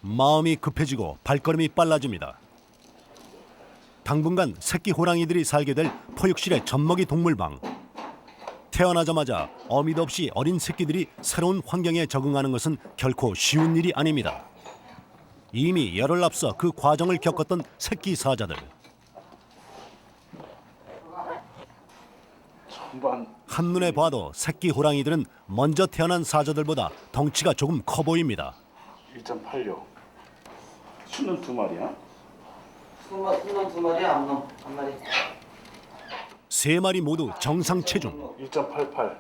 마음이 급해지고 발걸음이 빨라집니다. 당분간 새끼 호랑이들이 살게 될 포육실의 젖먹이 동물방. 태어나자마자 어미도 없이 어린 새끼들이 새로운 환경에 적응하는 것은 결코 쉬운 일이 아닙니다. 이미 열흘 앞서 그 과정을 겪었던 새끼 사자들. 한눈에 봐도 새끼 호랑이들은 먼저 태어난 사자들보다 덩치가 조금 커 보입니다. 1.86. 수는 2마리야? 수는 2마리, 암놈 1마리. 3마리 모두 정상 체중. 1.88.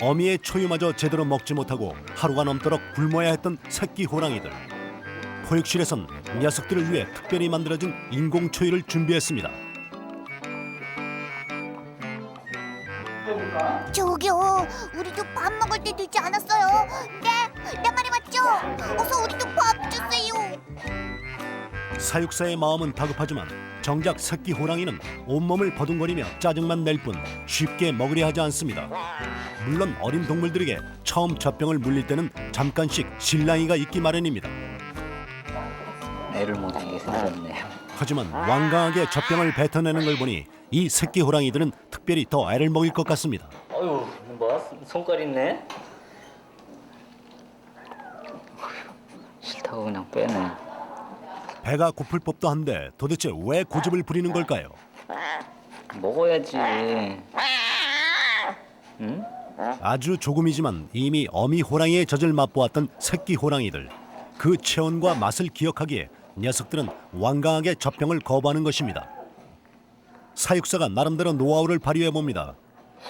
어미의 초유마저 제대로 먹지 못하고 하루가 넘도록 굶어야 했던 새끼 호랑이들. 포육실에선 녀석들을 위해 특별히 만들어진 인공 초유를 준비했습니다. 저기요, 우리도 밥 먹을 때 되지 않았어요? 네, 내 말이 맞죠? 어서 우리도 밥 주세요. 사육사의 마음은 다급하지만 정작 새끼 호랑이는 온몸을 버둥거리며 짜증만 낼 뿐 쉽게 먹으려 하지 않습니다. 물론 어린 동물들에게 처음 젖병을 물릴 때는 잠깐씩 실랑이가 있기 마련입니다. 애를 못하게 생겼네요. 하지만 완강하게 젖병을 뱉어내는 걸 보니 이 새끼 호랑이들은 특별히 더 애를 먹일 것 같습니다. 어휴, 뭐 손깔 있네. 싫다고 그냥 빼네. 배가 고플 법도 한데 도대체 왜 고집을 부리는 걸까요? 먹어야지. 응? 아주 조금이지만 이미 어미 호랑이의 젖을 맛보았던 새끼 호랑이들. 그 체온과 맛을 기억하기에 녀석들은 완강하게 젖병을 거부하는 것입니다. 사육사가 나름대로 노하우를 발휘해봅니다.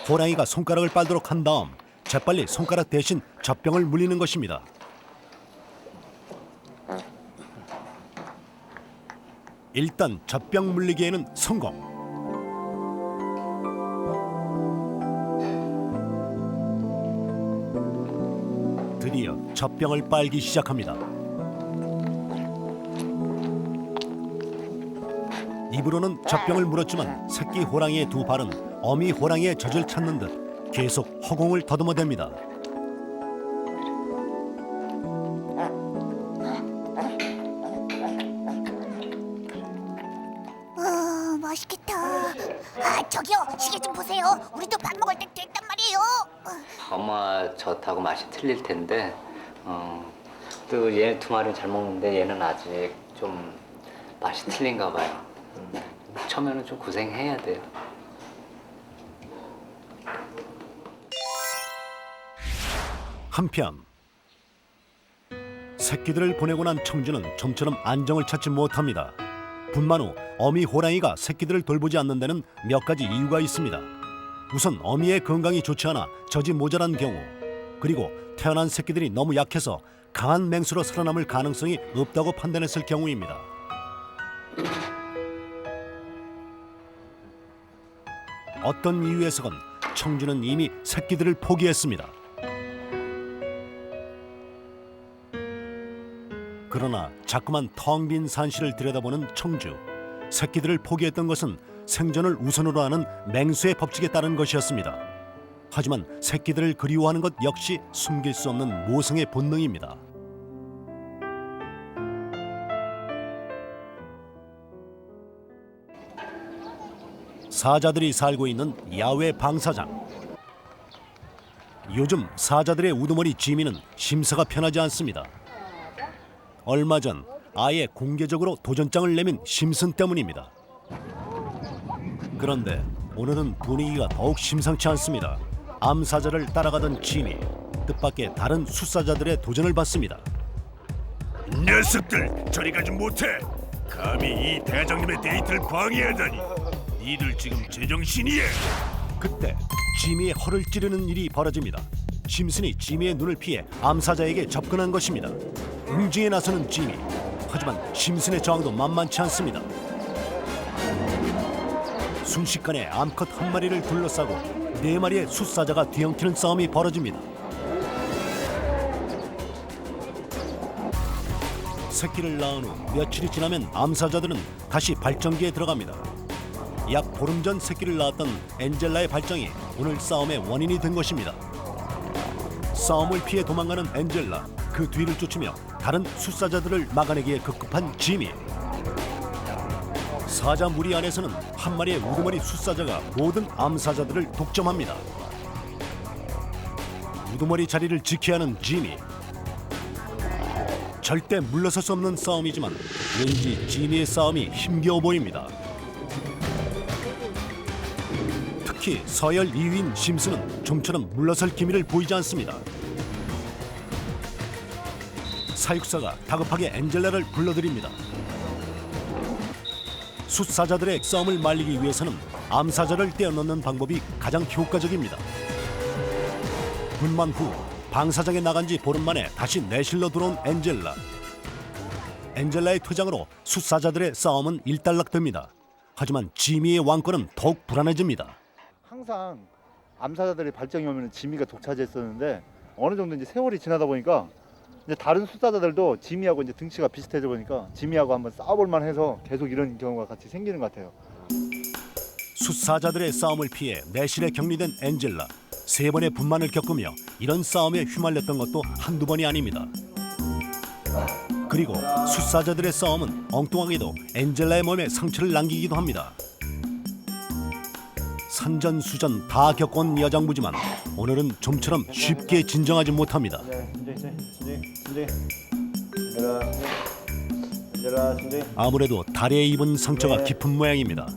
호랑이가 손가락을 빨도록 한 다음 재빨리 손가락 대신 젖병을 물리는 것입니다. 일단 젖병 물리기에는 성공. 드디어 젖병을 빨기 시작합니다. 입으로는 젖병을 물었지만 새끼 호랑이의 두 발은 어미 호랑이의 젖을 찾는 듯 계속 허공을 더듬어댑니다. 맛있겠다. 저기요, 시계 좀 보세요. 우리도 밥 먹을 때 됐단 말이에요. 엄마 젖하고 맛이 틀릴 텐데 또 얘 2마리는 잘 먹는데 얘는 아직 좀 맛이 틀린가 봐요. 처음에는 좀 고생해야 돼요. 한편 새끼들을 보내고 난 청주는 좀처럼 안정을 찾지 못합니다. 분만 후 어미 호랑이가 새끼들을 돌보지 않는 데는 몇 가지 이유가 있습니다. 우선 어미의 건강이 좋지 않아 젖이 모자란 경우, 그리고 태어난 새끼들이 너무 약해서 강한 맹수로 살아남을 가능성이 없다고 판단했을 경우입니다. 어떤 이유에서건 청주는 이미 새끼들을 포기했습니다. 그러나 자꾸만 텅 빈 산실을 들여다보는 청주. 새끼들을 포기했던 것은 생존을 우선으로 하는 맹수의 법칙에 따른 것이었습니다. 하지만 새끼들을 그리워하는 것 역시 숨길 수 없는 모성의 본능입니다. 사자들이 살고 있는 야외 방사장. 요즘 사자들의 우두머리 지미는 심사가 편하지 않습니다. 얼마 전 아예 공개적으로 도전장을 내민 심슨 때문입니다. 그런데 오늘은 분위기가 더욱 심상치 않습니다. 암사자를 따라가던 지미, 뜻밖의 다른 숫사자들의 도전을 받습니다. 녀석들 저리 가지 못해. 감히 이 대장님의 데이트를 방해하다니. 니들 지금 제정신이야? 그때 지미의 허를 찌르는 일이 벌어집니다. 심슨이 지미의 눈을 피해 암사자에게 접근한 것입니다. 응징에 나서는 지미. 하지만 심슨의 저항도 만만치 않습니다. 순식간에 암컷 한 마리를 둘러싸고 4마리의 숫사자가 뒤엉키는 싸움이 벌어집니다. 새끼를 낳은 후 며칠이 지나면 암사자들은 다시 발정기에 들어갑니다. 약 보름 전 새끼를 낳았던 엔젤라의 발정이 오늘 싸움의 원인이 된 것입니다. 싸움을 피해 도망가는 엔젤라. 그 뒤를 쫓으며 다른 숫사자들을 막아내기에 급급한 지미. 사자 무리 안에서는 한 마리의 우두머리 숫사자가 모든 암사자들을 독점합니다. 우두머리 자리를 지켜야 하는 지미. 절대 물러설 수 없는 싸움이지만 왠지 지미의 싸움이 힘겨워 보입니다. 특히 서열 2위인 심슨은 좀처럼 물러설 기미를 보이지 않습니다. 사육사가 다급하게 엔젤라를 불러들입니다. 숫사자들의 싸움을 말리기 위해서는 암사자를 떼어넣는 방법이 가장 효과적입니다. 분만 후 방사장에 나간 지 보름 만에 다시 내실로 들어온 엔젤라. 엔젤라의 퇴장으로 숫사자들의 싸움은 일단락됩니다. 하지만 지미의 왕권은 더욱 불안해집니다. 항상 암사자들의 발정이 오면 지미가 독차지했었는데 어느 정도 이제 세월이 지나다 보니까 이제 다른 숫사자들도 지미하고 이제 등치가 비슷해져 보니까 지미하고 한번 싸워볼 만해서 계속 이런 경우가 같이 생기는 것 같아요. 숫사자들의 싸움을 피해 내실에 격리된 엔젤라. 3번의 분만을 겪으며 이런 싸움에 휘말렸던 것도 한두 번이 아닙니다. 그리고 숫사자들의 싸움은 엉뚱하게도 엔젤라의 몸에 상처를 남기기도 합니다. 산전수전 다 겪어온 여장부지만 오늘은 좀처럼 쉽게 진정하지 못합니다. 아무래도 다리에 입은 상처가 깊은 모양입니다.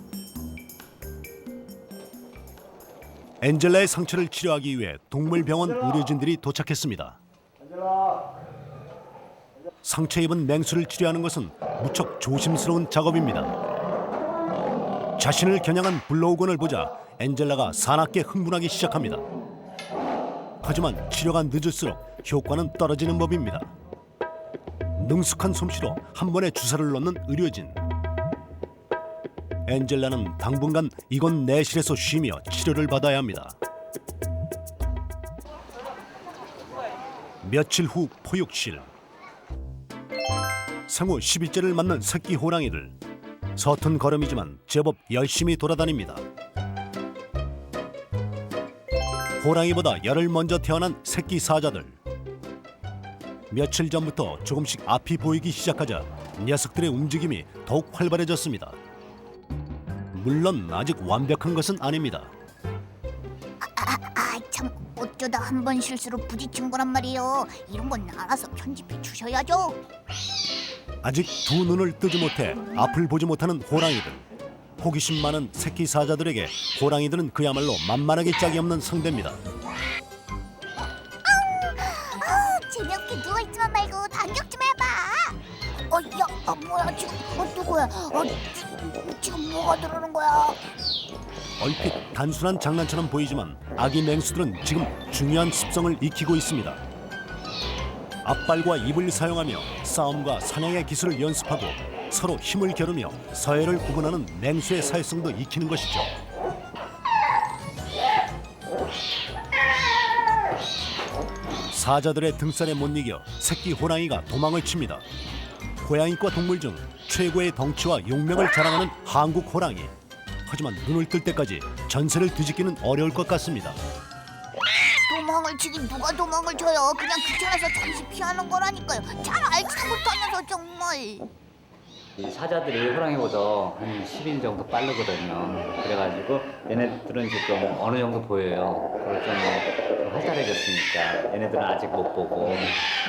엔젤라의 상처를 치료하기 위해 동물병원 의료진들이 도착했습니다. 상처 입은 맹수를 치료하는 것은 무척 조심스러운 작업입니다. 자신을 겨냥한 블로우건을 보자 엔젤라가 사납게 흥분하기 시작합니다. 하지만 치료가 늦을수록 효과는 떨어지는 법입니다. 능숙한 솜씨로 한 번에 주사를 넣는 의료진. 엔젤라는 당분간 이곳 내실에서 쉬며 치료를 받아야 합니다. 며칠 후 포육실. 생후 10일째를 맞는 새끼 호랑이들. 서툰 걸음이지만 제법 열심히 돌아다닙니다. 호랑이보다 열흘 먼저 태어난 새끼 사자들. 며칠 전부터 조금씩 앞이 보이기 시작하자 녀석들의 움직임이 더욱 활발해졌습니다. 물론 아직 완벽한 것은 아닙니다. 참 어쩌다 한 번 실수로 부딪힌 거란 말이에요. 이런 건 알아서 편집해 주셔야죠. 아직 두 눈을 뜨지 못해 앞을 보지 못하는 호랑이들. 호기심 많은 새끼 사자들에게 호랑이들은 그야말로 만만하게 짝이 없는 상대입니다. 재미없게 누워있지만 말고 반격 좀 해봐. 야, 뭐야 지금 누구야? 지금 뭐가 들어오는 거야? 얼핏 단순한 장난처럼 보이지만 아기 맹수들은 지금 중요한 습성을 익히고 있습니다. 앞발과 입을 사용하며 싸움과 사냥의 기술을 연습하고 서로 힘을 겨루며 서열을 구분하는 맹수의 사회성도 익히는 것이죠. 사자들의 등살에 못 이겨 새끼 호랑이가 도망을 칩니다. 고양이과 동물 중 최고의 덩치와 용명을 자랑하는 한국 호랑이. 하지만 눈을 뜰 때까지 전세를 뒤집기는 어려울 것 같습니다. 도망을 치긴 누가 도망을 쳐요? 그냥 귀찮아서 잠시 피하는 거라니까요. 잘 알지도 못하면서 정말. 이 사자들이 호랑이보다 한 10일 정도 빠르거든요. 그래가지고 얘네들은 지금 어느 정도 보여요. 그리고 좀 활달해졌으니까 얘네들은 아직 못 보고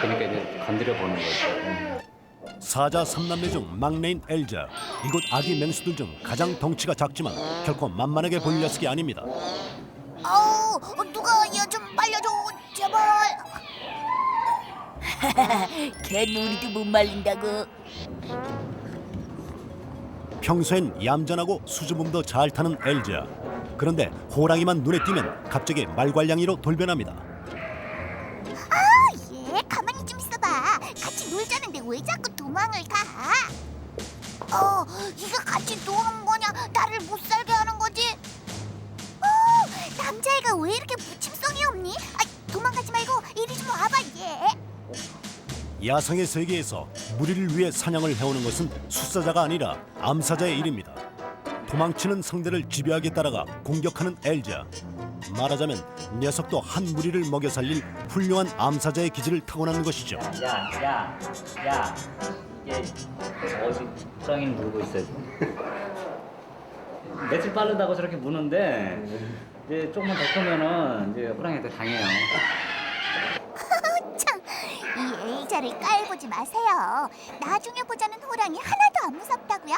그러니까 이제 건드려 보는 거죠. 사자 3남매 중 막내인 엘자. 이곳 아기 맹수들 중 가장 덩치가 작지만 결코 만만하게 보일 녀석이 아닙니다. 누가 얘 좀 말려줘 제발. 걔는 우리도 못 말린다고. 평소엔 얌전하고 수줍음도 잘 타는 엘자. 그런데 호랑이만 눈에 띄면 갑자기 말괄량이로 돌변합니다. 얘 가만히 좀 있어봐. 같이 놀자는데 왜 자꾸 도망을 가? 이게 같이 노는 거냐? 나를 못 살게 하는 거지? 남자애가 왜 이렇게 부침성이 없니? 도망가지 말고 이리 좀 와봐 얘. 야생의 세계에서 무리를 위해 사냥을 해오는 것은 숫사자가 아니라 암사자의 일입니다. 도망치는 상대를 집요하게 따라가 공격하는 엘자. 말하자면 녀석도 한 무리를 먹여 살릴 훌륭한 암사자의 기질을 타고난 것이죠. 야, 얘 어디 호랑이를 물고 있어 지금? 며칠 빠르다고 저렇게 무는데 이제 조금만 더 크면은 이제 호랑이한테 당해요. 참, 이 A자를 깔보지 마세요. 나중에 보자는 호랑이 하나도 안 무섭다고요?